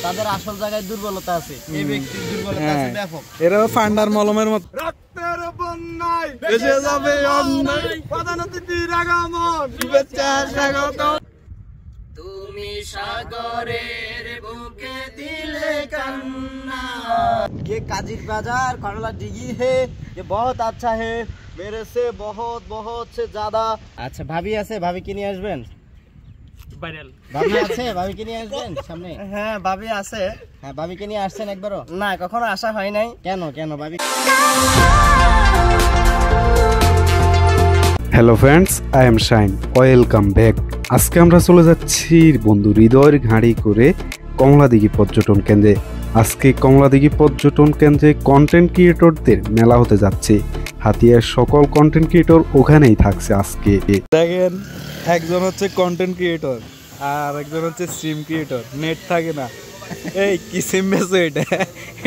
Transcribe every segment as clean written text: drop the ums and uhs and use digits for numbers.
তাদের আসল জায়গায় দুর্বলতা আছে, এই ব্যক্তির দুর্বলতা আছে ব্যাপক। এরাও ফান্ডার মলমের মতো। রক্তের বন্যায় ভেসে যাবে অন্যায়, প্রধান অতিথির আগমন, শুভেচ্ছা স্বাগত। তুমি সাগরের বুকে দিলে কান্না, ये काजिर बाजार करला डिगी है, ये बहुत अच्छा है, मेरे से बहुत बहुत से ज्यादा। अच्छा भाभी আছে, ভাবি কি নিয়ে আসবেন? ভাইরাল ভাবি আছে, ভাবি কি নিয়ে আসবেন সামনে? হ্যাঁ ভাবি আছে। হ্যাঁ ভাবি কি নিয়ে আসছেন একবারও? না কখনো আসা হয় নাই। কেন কেন ভাবি? Hello friends, I am shine, welcome back. আজকে আমরা চলে যাচ্ছি বন্ধু হৃদয়ের গাড়ি করে কমলাদিঘি পর্যটন কেন্দ্রে। আজকে কমলাদিঘি পর্যটন কেন্দ্রে কন্টেন্ট ক্রিয়েটরদের মেলা হতে যাচ্ছে। হাতিয়ার সকল কন্টেন্ট ক্রিয়েটর ওখানেই থাকছে আজকে। দেখেন, একজন হচ্ছে কন্টেন্ট ক্রিয়েটর আর একজন হচ্ছে সিম ক্রিয়েটর। নেট থাকে না, এই কি সিম বেচো? এটা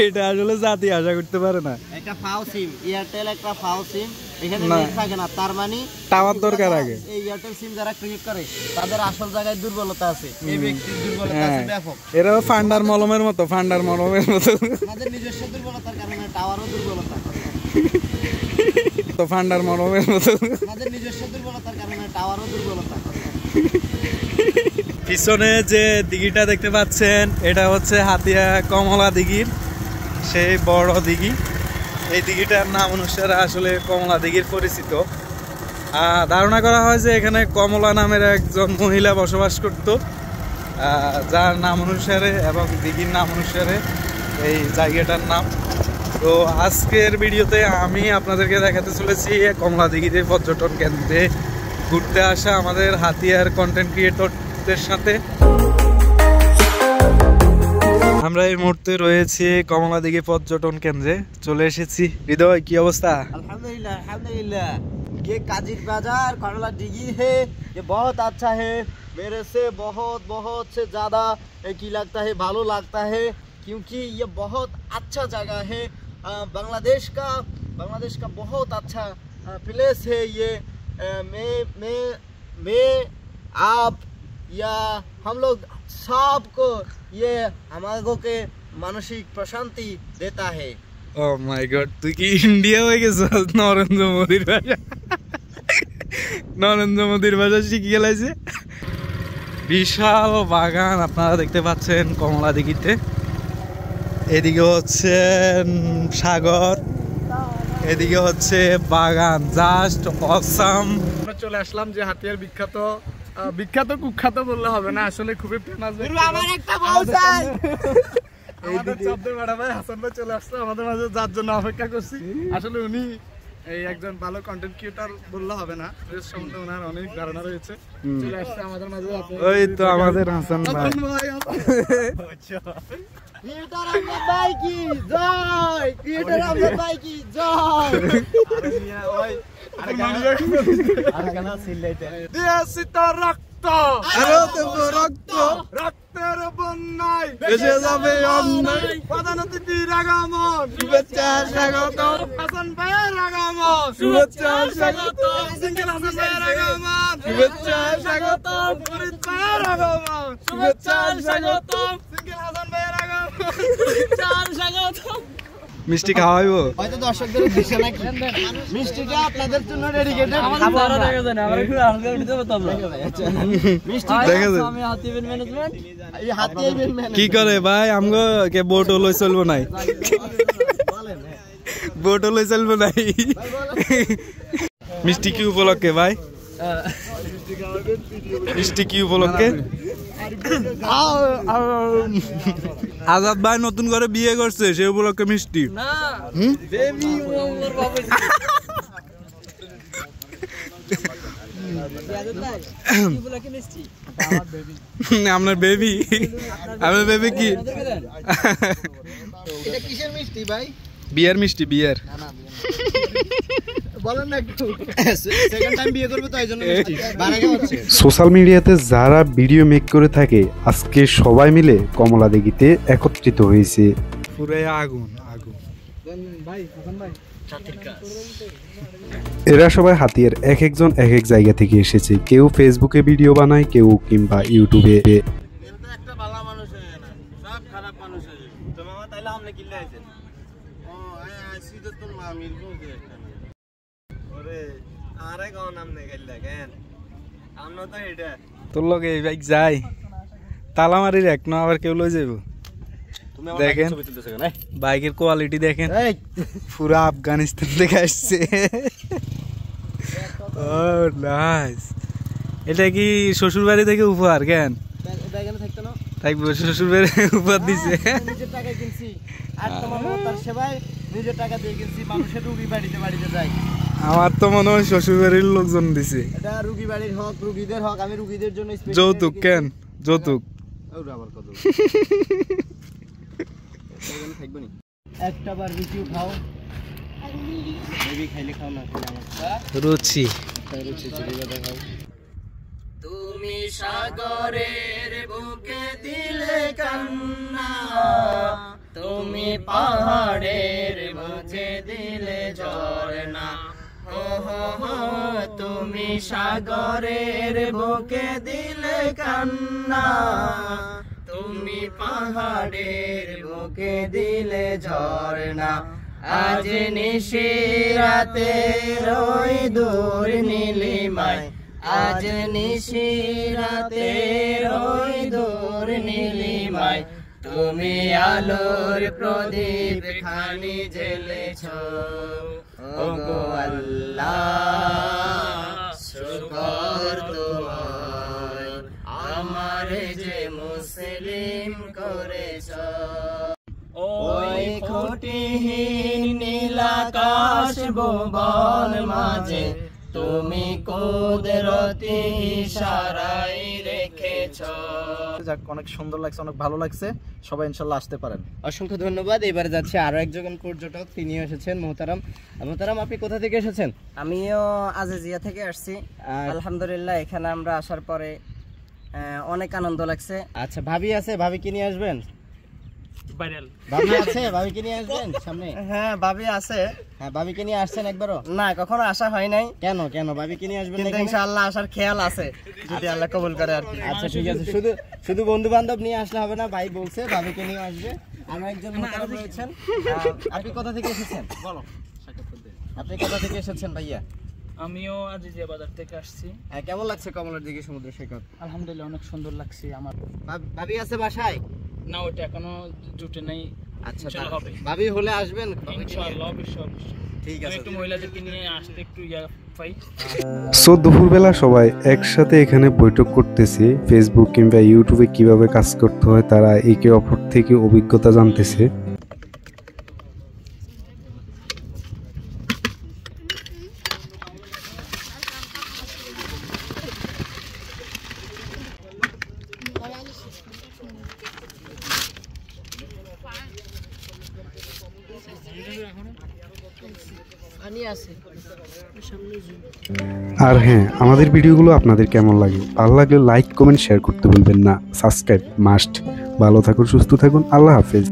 এটা আসলে জাতি আশা করতে পারে না। একটা ফাও সিম, এয়ারটেল একটা ফাও সিম, এখানে নেট থাকে না, তার মানে টাওয়ার দরকার আগে। এই এয়ারটেল সিম যারা ক্রিয়েট করে তাদের আসল জায়গায় দুর্বলতা আছে, এই ব্যক্তির দুর্বলতা আছে ব্যাপক। এরাও ফান্ডার মলমের মতো, ফান্ডার মলমের মতো। আমাদের নিজস্ব দুর্বলতার কারণে টাওয়ারও দুর্বলতা, তো ফান্ডার মলমের মতো। আমাদের নিজস্ব দুর্বলতার কারণে টাওয়ারও দুর্বলতা। পিছনে যে দিঘিটা দেখতে পাচ্ছেন, এটা হচ্ছে হাতিয়া কমলা দিঘির সেই বড় দিঘি। এই দিঘিটার নাম অনুসারে আসলে কমলা দিঘির পরিচিত। ধারণা করা হয় যে এখানে কমলা নামের একজন মহিলা বসবাস করত, যার নাম অনুসারে এবং দিঘির নাম অনুসারে এই জায়গাটার নাম। তো আজকের ভিডিওতে আমি আপনাদেরকে দেখাতে চলেছি কমলা দিঘিতে পর্যটন কেন্দ্রে ঘুরতে আসা আমাদের হাতিয়ার কন্টেন্ট ক্রিয়েটরদের সাথে। আমরা এই মুহূর্তে রয়েছি কমলাদিঘি পর্যটন কেন্দ্রে, চলে এসেছি। হৃদয়, কি অবস্থা? अल्हम्दुलिल्लाह अल्हम्दुलिल्लाह, ये काजिर बाजार करला डिगी है, ये बहुत अच्छा है, मेरे से बहुत बहुत से ज़्यादा की लगता है, भालो लगता है, क्योंकि ये बहुत अच्छा जगह है। बांग्लादेश का बहुत अच्छा प्लेस है ये। मैं आप या हम लोग सबको ये हमारे के मानसिक प्रशांति देता है। ও মাই গড, তুই কি ইন্ডিয়া হয়ে গেছিস? নরেন্দ্র মোদির ভাষা, নরেন্দ্র মোদির ভাষা শিখে গেলাইছে। বিশাল বাগান আপনারা দেখতে পাচ্ছেন কমলাদিঘিতে। এদিকে হচ্ছে সাগর, এদিকে হচ্ছে বাগান, জাস্ট অসাম। চলে আসলাম যে হাতিয়ার বিখ্যাত কুখ্যাত বললে হবে না, আসলে খুবই ফেমাস। আমাদের চব্দে বড় ভাই হাসান ভাই চলে আসছে আমাদের মাঝে, যার জন্য অপেক্ষা করছি। আসলে উনি এই একজন ভালো কন্টেন্ট ক্রিয়েটর বললে হবে না, এর সম্বন্ধে ওনার অনেক ধারণা রয়েছে। চলে আসছে আমাদের মাঝে। ওই তো আমাদের হাসান ভাই। ক্রিয়েটর আমরা ভাই কি জয়, ক্রিয়েটর আমরা ভাই কি জয়। রক্তের বন্যায় ভেসে যাবে অন্যায়, প্রধান অতিথির আগমন, শুভেচ্ছা স্বাগত। হাসান ভাইয়ের আগমন, শুভেচ্ছা স্বাগত। সিঙ্গেল হাসান ভাইয়ের আগমন, শুভেচ্ছা স্বাগত। ফরিদ ভাইয়ের আগমন, শুভেচ্ছা স্বাগত। সিঙ্গেল হাসান ভাইয়ের আগমন, শুভেচ্ছা স্বাগত। মিষ্টি খাওয়াইবো হয়তো দর্শকদের উদ্দেশ্যে নাকি মিষ্টিটা আপনাদের জন্য ডেডিকেটেড। কি করে ভাই, আমগো কে বোট লই চলবো নাই, বোট লই চলবো নাই। মিষ্টি কি উপলক্ষে ভাই? মিষ্টি কি উপলক্ষে? আজাদ ভাই নতুন করে বিয়ে করছে, সে উপলক্ষে মিষ্টি। আপনার বেবি, আপনার বেবি কি কিসের মিষ্টি ভাই? বিয়ার মিষ্টি, বিয়ার। সোশ্যাল মিডিয়াতে যারা ভিডিও মেক করে থাকে আজকে সবাই মিলে কমলাদিঘিতে একত্রিত হয়েছে। পুরো আগুন আগুন। এরা সবাই হাতিয়ার এক একজন এক এক জায়গা থেকে এসেছে। কেউ ফেসবুকে ভিডিও বানায়, কেউ কিংবা ইউটিউবে। সব খারাপ মানুষ আছে তো মামা তাইলে আপনি কিল্লে আইছেন ও আইছি তো তোর মামির বউকে এখানে ওরে আরে কোন নাম নে গেল কেন আমরা তো এটা তোর লগে এই বাইক যাই তালা মারি রাখ না আবার কেউ লই যাইব তুমি আমার দেখেন ছবি তুলতেছ কেন বাইকের কোয়ালিটি দেখেন এই পুরো আফগানিস্তান থেকে আসছে ও নাইস এটা কি শ্বশুর বাড়ি থেকে উপহার কেন ব্যাগেনে থাকতো না থাকবো শ্বশুর বাড়ি উপহার দিছে নিজের টাকায় কিনছি আর তোমার তার সেবায় নিজের টাকা দিয়ে কিনছি মানুষের রুগী বাড়িতে বাড়িতে যাই আমার তো মনে হয় শ্বশুর বাড়ির লোকজন দিছে এটা রুগী বাড়ির হক রুগীদের হক আমি রুগীদের জন্য যৌতুক কেন যৌতুক ওরে আবার কত এখানে থাকবে নি একটা বারবিকিউ খাও বেবি খাইলে খাও না রুচি রুচি চিড়িবাদা খাও তুমি সাগরের বুকে দিলে কান্না তুমি পাহাড়ের বুকে দিলে ঝরনা হো হো হো তুমি সাগরের বুকে দিলে কান্না তুমি পাহাড়ের বুকে দিলে ঝরনা আজ নিশিরাতে রই দূর নীলিমায় আজ নিশিরাতে রই দূর নীলিমায় তুমি আলোর প্রদীপ খানি জ্বেলেছ ওগো আল্লাহ শুকর তোমার আমারে যে মুসলিম করেছ ওই খুঁটিহীন নীল আকাশ ভুবন মাঝে তুমি কুদরতি ইশারায় রেখেছ যাক অনেক সুন্দর লাগছে অনেক ভালো লাগছে সবাই ইনশাআল্লাহ আসতে পারেন অসংখ্য ধন্যবাদ এবারে যাচ্ছে আরো একজন পর্যটক তিনিও এসেছেন মোহতারাম মোহতারাম আপনি কোথা থেকে এসেছেন আমিও আজিজিয়া থেকে আসছি আলহামদুলিল্লাহ এখানে আমরা আসার পরে অনেক আনন্দ লাগছে আচ্ছা ভাবি আছে ভাবি কি নিয়ে আসবেন ভাবি আছে ভাবিকে নিয়ে আসবেন সামনে হ্যাঁ ভাবি আছে হ্যাঁ ভাবিকে নিয়ে আসছেন একবারও না কখনো আসা হয় নাই কেন কেন ভাবিকে নিয়ে আসবেন কিন্তু ইনশাআল্লাহ আসার খেয়াল আছে যদি আল্লাহ কবুল করে আর কি আচ্ছা ঠিক আছে শুধু শুধু বন্ধু বান্ধব নিয়ে আসলে হবে না ভাই বলছে ভাবিকে নিয়ে আসবে আরো একজন মোহতারাম রয়েছেন আপনি কোথা থেকে এসেছেন বলো আপনি কোথা থেকে এসেছেন ভাইয়া আমিও আজিজিয়া বাজার থেকে আসছি হ্যাঁ কেমন লাগছে কমলার দিকে সমুদ্র সৈকত আলহামদুলিল্লাহ অনেক সুন্দর লাগছে আমার ভাবি আছে বাসায় না ওটা এখনো জুটে নাই আচ্ছা চলো হবে ভাবি হলে আসবেন ইনশাআল্লাহ অবশ্যই ঠিক আছে একটু মহিলাদেরকে নিয়ে আসতে একটু পাই সো দুপুরবেলা সবাই একসাথে এখানে বৈঠক করতেছে ফেসবুক কিংবা ইউটিউবে কিভাবে কাজ করতে হয় তারা একে অপর থেকে অভিজ্ঞতা জানতেছে আর হ্যাঁ আমাদের ভিডিওগুলো আপনাদের কেমন লাগে ভালো লাগলে লাইক কমেন্ট শেয়ার করতে ভুলবেন না সাবস্ক্রাইব মাস্ট ভালো থাকুন সুস্থ থাকুন আল্লাহ হাফেজ